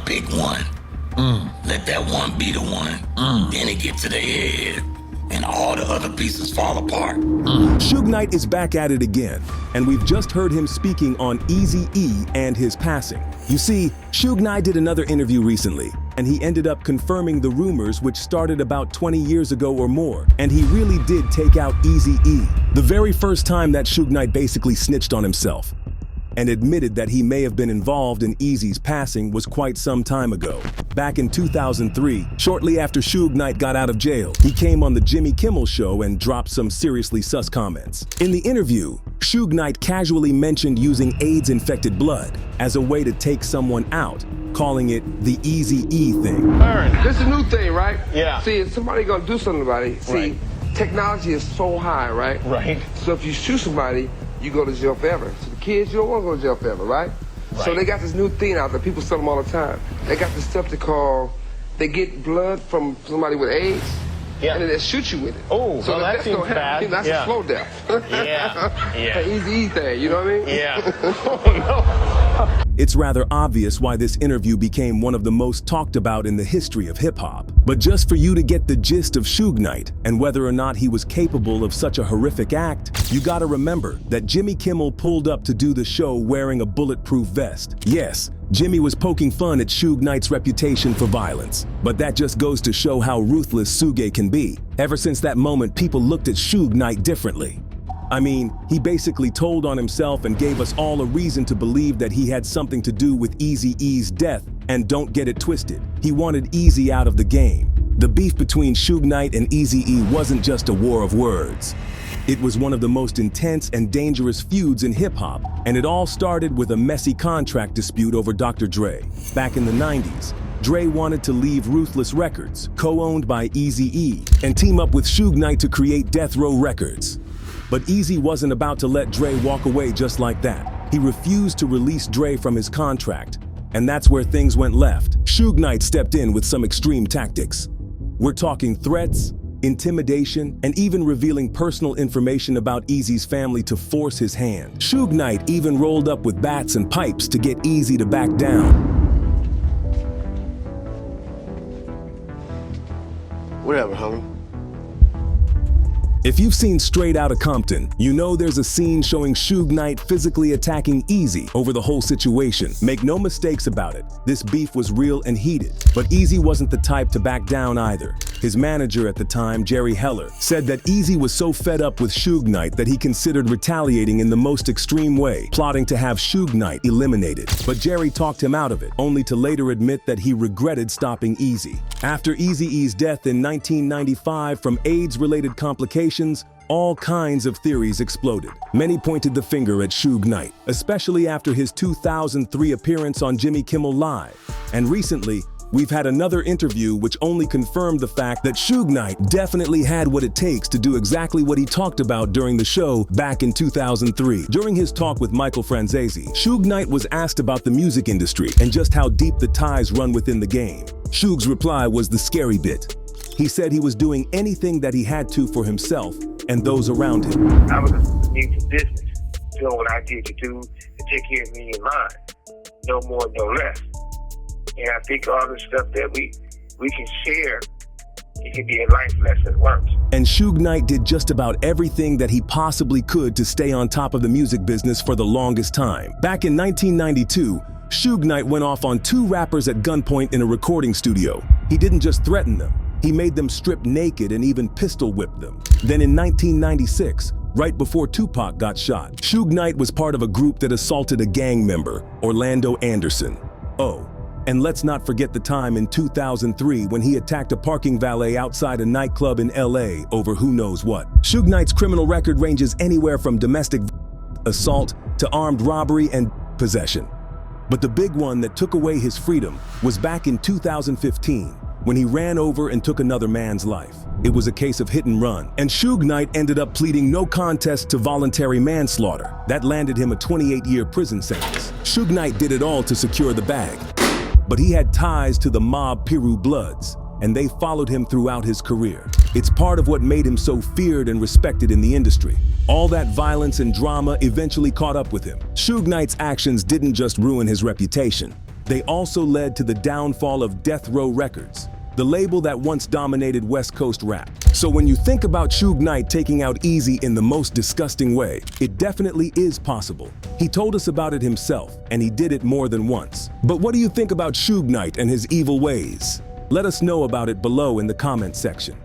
pick one. Let that one be the one. Then it gets to the head, and all the other pieces fall apart. Suge Knight is back at it again, and we've just heard him speaking on Eazy-E and his passing. You see, Suge Knight did another interview recently, and he ended up confirming the rumors which started about 20 years ago or more, and he really did take out Eazy-E. The very first time that Suge Knight basically snitched on himself and admitted that he may have been involved in Eazy's passing was quite some time ago. Back in 2003, shortly after Suge Knight got out of jail, he came on the Jimmy Kimmel Show and dropped some seriously sus comments. In the interview, Suge Knight casually mentioned using AIDS-infected blood as a way to take someone out, calling it the Eazy-E thing. This is a new thing, right? Yeah. See, if somebody gonna do something about it, see, technology is so high, right? Right. So if you shoot somebody, you go to jail forever. So the kids, you don't want to go to jail forever, right? So they got this new thing out there. People sell them all the time. They got this stuff they get blood from somebody with AIDS, and then they shoot you with it. Oh, so well, that seems bad. That's a slow death. Yeah. An Eazy-E thing, you know what I mean? Yeah. Oh, no. It's rather obvious why this interview became one of the most talked about in the history of hip-hop. But just for you to get the gist of Suge Knight and whether or not he was capable of such a horrific act, you gotta remember that Jimmy Kimmel pulled up to do the show wearing a bulletproof vest. Yes, Jimmy was poking fun at Suge Knight's reputation for violence, but that just goes to show how ruthless Suge can be. Ever since that moment, people looked at Suge Knight differently. I mean, he basically told on himself and gave us all a reason to believe that he had something to do with Eazy-E's death, and don't get it twisted, he wanted Eazy out of the game. The beef between Suge Knight and Eazy-E wasn't just a war of words. It was one of the most intense and dangerous feuds in hip-hop, and it all started with a messy contract dispute over Dr. Dre. Back in the 90s, Dre wanted to leave Ruthless Records, co-owned by Eazy-E, and team up with Suge Knight to create Death Row Records. But Eazy wasn't about to let Dre walk away just like that. He refused to release Dre from his contract, and that's where things went left. Suge Knight stepped in with some extreme tactics. We're talking threats, intimidation, and even revealing personal information about Eazy's family to force his hand. Suge Knight even rolled up with bats and pipes to get Eazy to back down. Whatever, homie. If you've seen Straight Outta Compton, you know there's a scene showing Suge Knight physically attacking Eazy over the whole situation. Make no mistakes about it, this beef was real and heated. But Eazy wasn't the type to back down either. His manager at the time, Jerry Heller, said that Eazy was so fed up with Suge Knight that he considered retaliating in the most extreme way, plotting to have Suge Knight eliminated. But Jerry talked him out of it, only to later admit that he regretted stopping Eazy. After Eazy-E's death in 1995 from AIDS-related complications, all kinds of theories exploded. Many pointed the finger at Suge Knight, especially after his 2003 appearance on Jimmy Kimmel Live. And recently, we've had another interview which only confirmed the fact that Suge Knight definitely had what it takes to do exactly what he talked about during the show back in 2003. During his talk with Michael Franzese, Suge Knight was asked about the music industry and just how deep the ties run within the game. Suge's reply was the scary bit. He said he was doing anything that he had to for himself and those around him. I was in the music business, doing what I did to do to take care of me and mine. No more, no less. And I think all the stuff that we can share, it can be a life lesson once. And Suge Knight did just about everything that he possibly could to stay on top of the music business for the longest time. Back in 1992, Suge Knight went off on 2 rappers at gunpoint in a recording studio. He didn't just threaten them, he made them strip naked and even pistol whipped them. Then in 1996, right before Tupac got shot, Suge Knight was part of a group that assaulted a gang member, Orlando Anderson. Oh, and let's not forget the time in 2003 when he attacked a parking valet outside a nightclub in LA over who knows what. Suge Knight's criminal record ranges anywhere from domestic assault to armed robbery and possession. But the big one that took away his freedom was back in 2015 when he ran over and took another man's life. It was a case of hit and run, and Suge Knight ended up pleading no contest to voluntary manslaughter. That landed him a 28-year prison sentence. Suge Knight did it all to secure the bag. But he had ties to the mob Piru Bloods, and they followed him throughout his career. It's part of what made him so feared and respected in the industry. All that violence and drama eventually caught up with him. Suge Knight's actions didn't just ruin his reputation. They also led to the downfall of Death Row Records, the label that once dominated West Coast rap. So when you think about Suge Knight taking out Eazy in the most disgusting way, it definitely is possible. He told us about it himself, and he did it more than once. But what do you think about Suge Knight and his evil ways? Let us know about it below in the comment section.